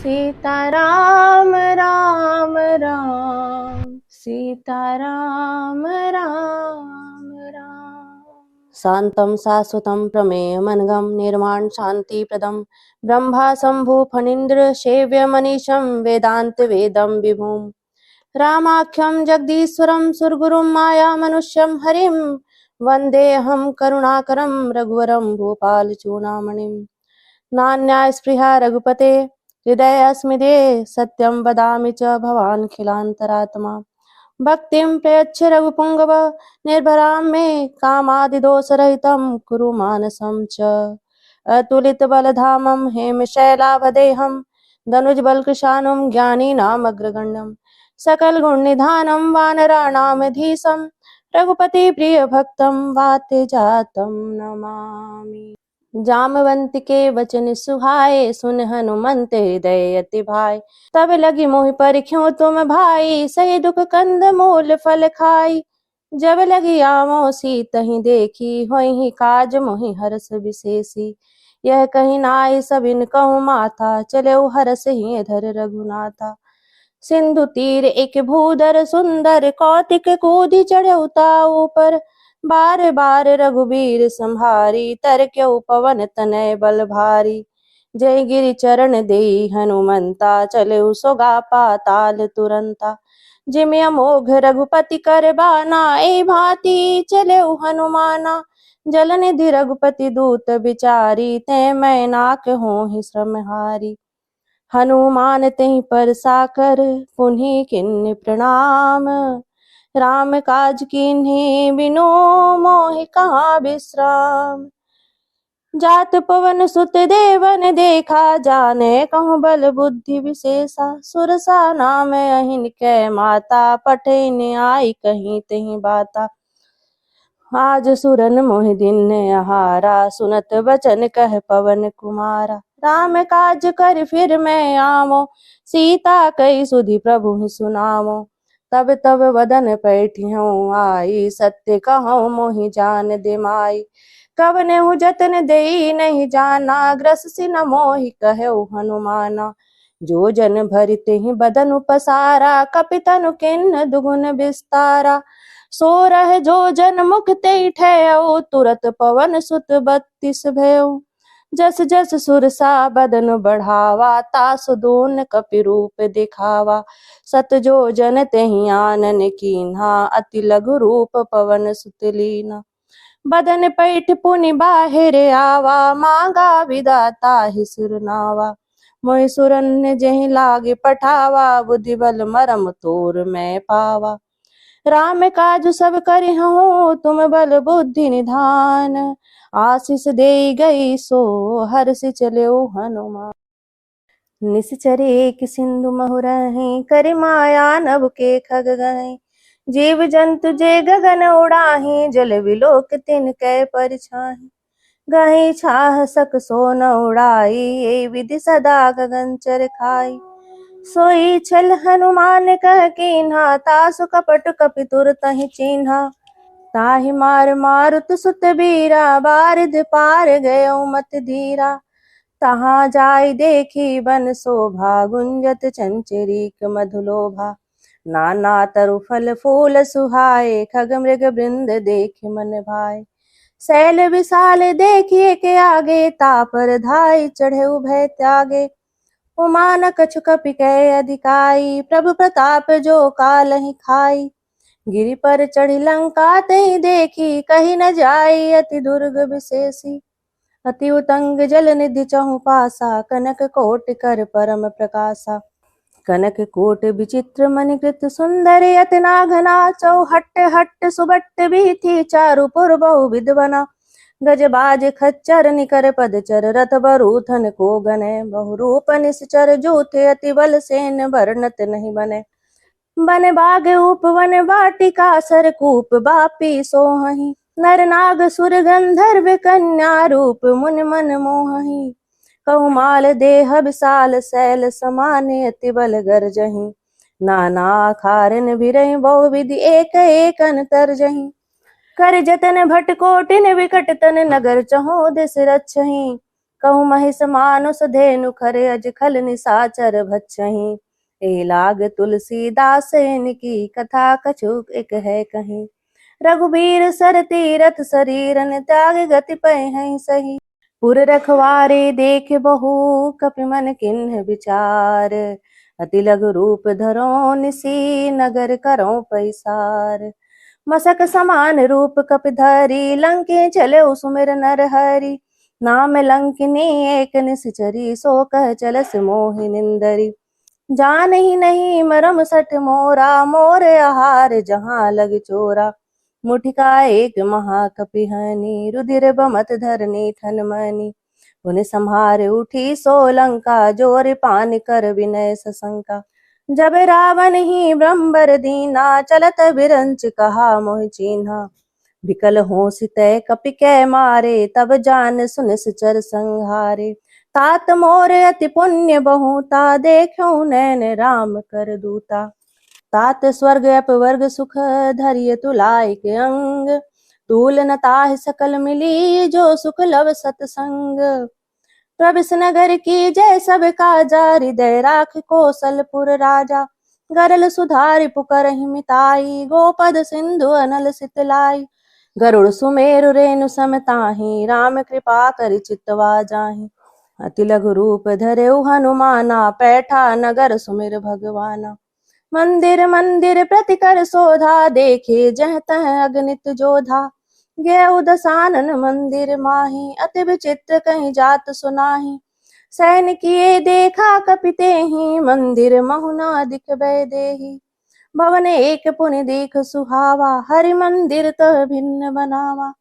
सीताराम राम राम सीताराम राम राम। शान्तं शाश्वतं प्रमेयमनघं निर्वाण शान्तिप्रदं ब्रह्मा शम्भु फणीन्द्र सेव्यमनीशं वेदान्तवेदं विभुम् रामाख्यं जगदीश्वरं सुरगुरुं मायामनुष्यं हरिं वन्देऽहं करुणाकरं रघुवरं भूपालचूडामणिं नान्यास्पृहा रघुपते हृदयस्मिदे सत्यं वदामि च भवानखिलान्तरात्मा भक्तिं प्रयच्छ रघुपुङ्गव निर्भरां मे कामादिदोषरहितं कुरु मानसं च अतुलितबलधामं हेमशैलावदेहं दनुजबलकृशानुं ज्ञानीनामग्रगण्यं सकलगुणनिधानं वानराणामधीशं रघुपतिप्रियभक्तं वातेजातं नमामि। जामवंत के वचन सुहाए सुन हनुमंत हृदय अति भाई तब लगी मोहि परख्यों तुम भाई सही दुख कंद मूल फल खाई जब लगी आवो सीतहि देखी होहि काज मोहि हरस विशेषी यह कहीं नाई सबिन कहूँ माथा चले हरस ही धर रघुनाथा सिंधु तीर एक भूधर सुंदर कौतिक कूदी चढ़े ऊपर बार बार रघुबीर संहारी तरक्यउ पवन तनय बल भारी जय गिरि चरण देई हनुमंता चले सोगा पाताल तुरंता जिमि अमोघ रघुपति कर बाना ए भांति चले हनुमाना जल निधि रघुपति दूत बिचारी तै मैं नाक होहि श्रमहारी हनुमान तेहि पर साकर पुनि किन्नि प्रणाम राम काज कीन्ही बिनु मोहि कहाँ विश्राम जात पवन सुत देवन देखा जाने कहूँ बल बुद्धि विशेषा सुरसा नाम अहिन कै माता पठिन आई कहीं तही बाता आज सुरन मोहि दिन आहारा सुनत बचन कह पवन कुमारा राम काज कर फिर मैं आवो सीता कई सुधि प्रभु सुनावो तब तब वदन पैठियों आई सत्य कहूँ मोहि जान दे माई कवने हूँ जतन देई नहीं जाना ग्रस सिन मोहि कहु हनुमाना जो जन भरते ही बदन उपसारा कपितनु किन्न दुगुन विस्तारा सो रह जो जन मुख ते ठहु तुरत पवन सुत 32 भयउ जस जस सुरसा बदन बढ़ावा तासु दोन कपि रूप दिखावा सत जो जन तेहि आनन कीन्हा अति लघु रूप पवन सुत लीना बदन पैठ पुनि बाहिर आवा मांगा विदाता ही सुरनावा मोहि सुरन जहि लागे पठावा बुद्धि बल मरम तोर मैं पावा राम काज सब करिहूँ तुम बल बुद्धि निधान आशीष दे गई सो हर्ष चले हनुमान निश्चरे एक सिंधु महुरहि कर माया नभ के खग गए जीव जंतु जे गगन उड़ाही जल विलोक तिन कै परछाही गही छाह सक सो न उड़ाई ये विधि सदा गगन चर खाई सोई छल हनुमान कह कीन्हा तासु कपट कपि तुरतहि चिन्हा ताहि मार मारुत सुत बीरा बारिध पार गयो मत धीरा तहाँ जाय देखी बन शोभा गुंजत चंचरीक मधुलोभा नाना तरु फल फूल सुहाए खग मृग वृंद देख मन भाए शैल विशाल देखिए के आगे तापर धाय चढ़े भय त्यागे उमान कछु कपि कै अधिकाई प्रभु प्रताप जो कालहि खाई गिरि पर चढ़ी लंका तहि देखी कही न जाई अति दुर्ग विशेषी अति उतंग जल निधि चहु पासा कनक कोट कर परम प्रकाशा कनक कोट विचित्र मणिकृत सुंदर अतना घना चौहट्ट हट्ट सुबट्ट बीथी चारु पुर बहु विद्वना गजबाज खच्चर निकर पदचर रथ बरूथन को गने बहुरूप निश्चर जूथे अति बल सेन भरनत नहीं बने बन बाग उपवन वाटिका सरकूप बापी सोहहि नर नाग सुर गंधर्व कन्या रूप मुन मन मोहहि कहुमाल देह विशाल शैल समाने अति बल गर्जहि नाना खारन भिरहि बहुविधि एक एक अंतर जहि कर जतन भट कोटिन विकट तन नगर चहु दिस रक्षहि कहु महिष मानुष धेनु खर अज खल निसाचर भक्षहीं। ए लाग तुलसीदास इनकी कथा कछुक एक है कहीं। रघुबीर सर तीरथ शरीरन त्याग गति पै सही। पुर रखवारे देख बहु कपि मन किन्ह विचार। अति लघु रूप धरो निसी नगर करो पैसार। मसक समान रूप कपि धरी लंके चले सुमिर नर हरि। नाम लंकिनी एक निश्चरी सो कह चलस मोहि निंदरी। जान ही नहीं मरम सठ मोरा मोर आहार जहाँ लग चोरा। मुठिका एक महाकपिहनि रुधिर बमत धरनी थन मनि। उन्हें संहार उठी सोलंका जोर पान कर विनय सशंका। जब रावण ही ब्रह्मबर दीना चलत बिरंच कहा मोहि चीन्हा। विकल हो सितय कपि कै मारे तब जान सुन सुचर संहारे। तात मोर अति पुण्य बहुता देखो नैन राम कर दूता। तात स्वर्ग अपवर्ग सुख धरिय तुलाय के अंग। तूल न ताहि सकल मिली जो सुख लव सतसंग। प्रविश नगर की जय सब काजा हृदय राख कौशलपुर राजा। गरल सुधारि पुकारहि मिताई गोपद सिंधु अनल सितलाई। गरुड़ सुमेरु रेणु सम ताहि राम कृपा करि चितवा जाहि। अति लघु रूप धरेउ हनुमाना पैठा नगर सुमिर भगवाना। मंदिर मंदिर प्रतिकर शोधा देखे जह तह अगणित जोधा। गए दसानन मंदिर माही अति विचित्र कहीं जात सुनाही। सैन किए देखा कपिते ही मंदिर महुना दिख बै देही। भवन एक पुनि देख सुहावा हरि मंदिर तह भिन्न बनावा।